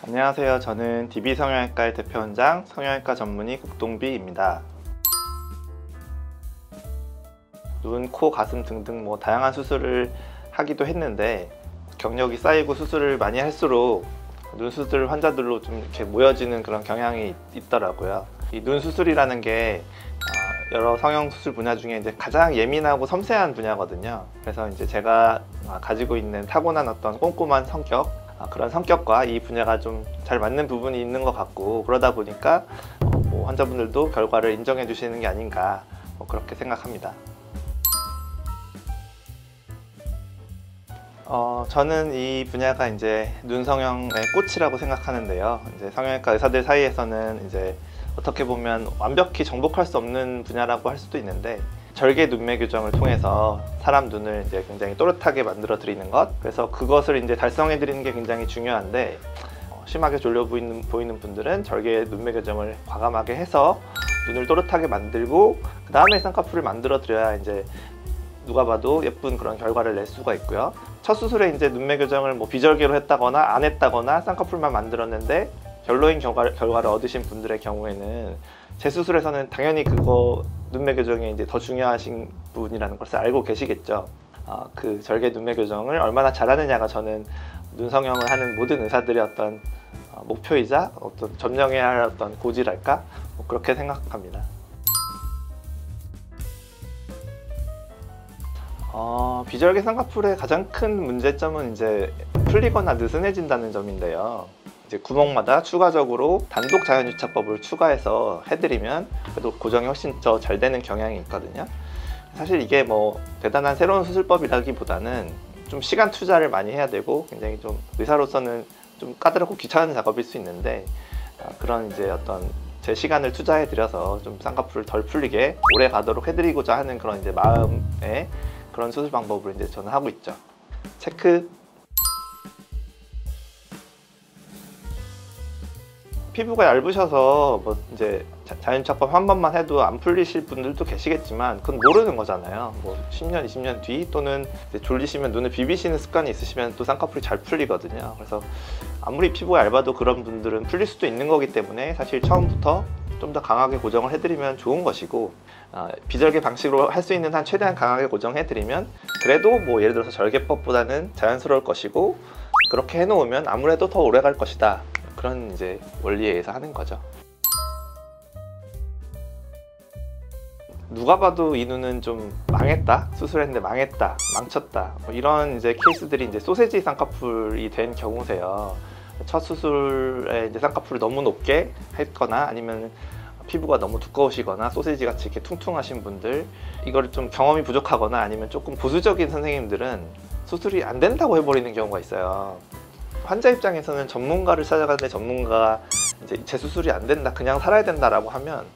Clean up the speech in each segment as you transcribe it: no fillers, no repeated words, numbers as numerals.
안녕하세요. 저는 DB 성형외과의 대표원장, 성형외과 전문의 국동비입니다. 눈, 코, 가슴 등등 다양한 수술을 하기도 했는데 경력이 쌓이고 수술을 많이 할수록 눈 수술 환자들로 좀 이렇게 모여지는 그런 경향이 있더라고요. 이 눈 수술이라는 게 여러 성형 수술 분야 중에 이제 가장 예민하고 섬세한 분야거든요. 그래서 이제 제가 가지고 있는 타고난 어떤 꼼꼼한 성격, 그런 성격과 이 분야가 좀 잘 맞는 부분이 있는 것 같고, 그러다 보니까 환자분들도 결과를 인정해 주시는 게 아닌가 그렇게 생각합니다. 저는 이 분야가 이제 눈 성형의 꽃이라고 생각하는데요. 이제 성형외과 의사들 사이에서는 이제 어떻게 보면 완벽히 정복할 수 없는 분야라고 할 수도 있는데, 절개 눈매 교정을 통해서 사람 눈을 이제 굉장히 또렷하게 만들어 드리는 것, 그래서 그것을 이제 달성해 드리는 게 굉장히 중요한데, 심하게 졸려 보이는 분들은 절개 눈매 교정을 과감하게 해서 눈을 또렷하게 만들고 그 다음에 쌍꺼풀을 만들어 드려야 이제 누가 봐도 예쁜 그런 결과를 낼 수가 있고요. 첫 수술에 이제 눈매 교정을 비절개로 했다거나 안 했다거나 쌍꺼풀만 만들었는데 별로인 결과를 얻으신 분들의 경우에는 재수술에서는 당연히 그거 눈매 교정이 이제 더 중요하신 부분이라는 것을 알고 계시겠죠. 그 절개 눈매 교정을 얼마나 잘하느냐가 저는 눈 성형을 하는 모든 의사들의 어떤 목표이자 어떤 점령해야 할 어떤 고지랄까? 그렇게 생각합니다. 비절개 쌍꺼풀의 가장 큰 문제점은 이제 풀리거나 느슨해진다는 점인데요. 이제 구멍마다 추가적으로 단독 자연유착법을 추가해서 해드리면 그래도 고정이 훨씬 더 잘 되는 경향이 있거든요. 사실 이게 대단한 새로운 수술법이라기보다는 좀 시간 투자를 많이 해야 되고 굉장히 좀 의사로서는 좀 까다롭고 귀찮은 작업일 수 있는데, 그런 이제 어떤 제 시간을 투자해 드려서 좀 쌍꺼풀을 덜 풀리게 오래 가도록 해드리고자 하는 그런 이제 마음의 그런 수술 방법을 이제 저는 하고 있죠. 체크. 피부가 얇으셔서 이제 자연유착법 한 번만 해도 안 풀리실 분들도 계시겠지만 그건 모르는 거잖아요. 10년, 20년 뒤 또는 이제 졸리시면 눈을 비비시는 습관이 있으시면 또 쌍꺼풀이 잘 풀리거든요. 그래서 아무리 피부가 얇아도 그런 분들은 풀릴 수도 있는 거기 때문에 사실 처음부터 좀 더 강하게 고정을 해드리면 좋은 것이고, 비절개 방식으로 할 수 있는 한 최대한 강하게 고정해드리면 그래도 예를 들어서 절개법보다는 자연스러울 것이고, 그렇게 해놓으면 아무래도 더 오래 갈 것이다. 그런 이제 원리에 의해서 하는 거죠. 누가 봐도 이 눈은 좀 망했다, 수술했는데 망했다, 망쳤다, 이런 이제 케이스들이 이제 소세지 쌍꺼풀이 된 경우세요. 첫 수술에 이제 쌍꺼풀을 너무 높게 했거나 아니면 피부가 너무 두꺼우시거나 소세지 같이 이렇게 퉁퉁하신 분들, 이거를 좀 경험이 부족하거나 아니면 조금 보수적인 선생님들은 수술이 안 된다고 해버리는 경우가 있어요. 환자 입장에서는 전문가를 찾아가는데 전문가가 이제 재수술이 안 된다, 그냥 살아야 된다라고 하면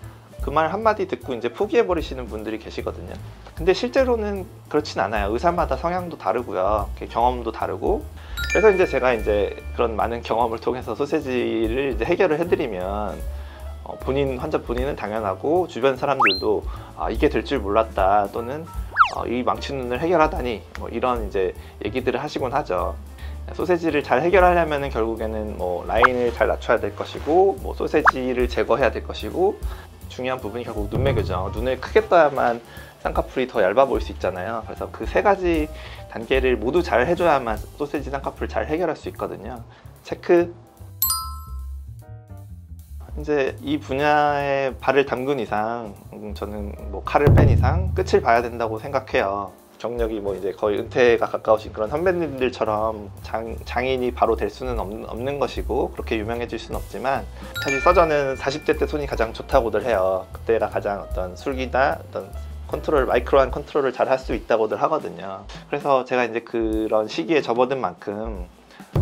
그 말 한마디 듣고 이제 포기해 버리시는 분들이 계시거든요. 근데 실제로는 그렇진 않아요. 의사마다 성향도 다르고요, 경험도 다르고. 그래서 이제 제가 이제 그런 많은 경험을 통해서 소세지를 이제 해결을 해드리면 환자 본인은 당연하고 주변 사람들도 이게 될 줄 몰랐다, 또는 이 망친 눈을 해결하다니, 이런 이제 얘기들을 하시곤 하죠. 소세지를 잘 해결하려면 결국에는 라인을 잘 낮춰야 될 것이고, 소세지를 제거해야 될 것이고, 중요한 부분이 결국 눈매 교정, 눈을 크게 떠야만 쌍꺼풀이 더 얇아 보일 수 있잖아요. 그래서 그 세 가지 단계를 모두 잘 해줘야만 소세지 쌍꺼풀을 잘 해결할 수 있거든요. 체크. 이제 이 분야에 발을 담근 이상, 저는 칼을 뺀 이상 끝을 봐야 된다고 생각해요. 경력이 이제 거의 은퇴가 가까우신 그런 선배님들처럼 장인이 바로 될 수는 없는 것이고, 그렇게 유명해질 수는 없지만, 사실 서전은 40대 때 손이 가장 좋다고들 해요. 그때가 가장 어떤 술기나 어떤 마이크로한 컨트롤을 잘 할 수 있다고들 하거든요. 그래서 제가 이제 그런 시기에 접어든 만큼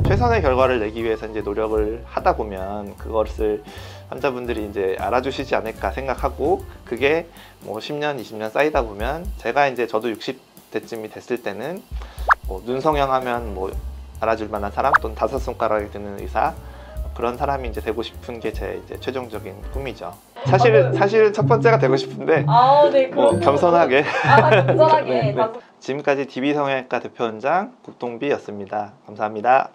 최선의 결과를 내기 위해서 이제 노력을 하다 보면 그것을 환자분들이 이제 알아주시지 않을까 생각하고, 그게 10년, 20년 쌓이다 보면 저도 60대쯤이 됐을 때는 눈 성형하면 알아줄 만한 사람, 또는 5손가락이 드는 의사, 그런 사람이 이제 되고 싶은 게 제 이제 최종적인 꿈이죠. 사실은 첫 번째가 되고 싶은데, 네, 겸손하게. 겸손하게. 네. 지금까지 DB 성형외과 대표원장 국동비였습니다. 감사합니다.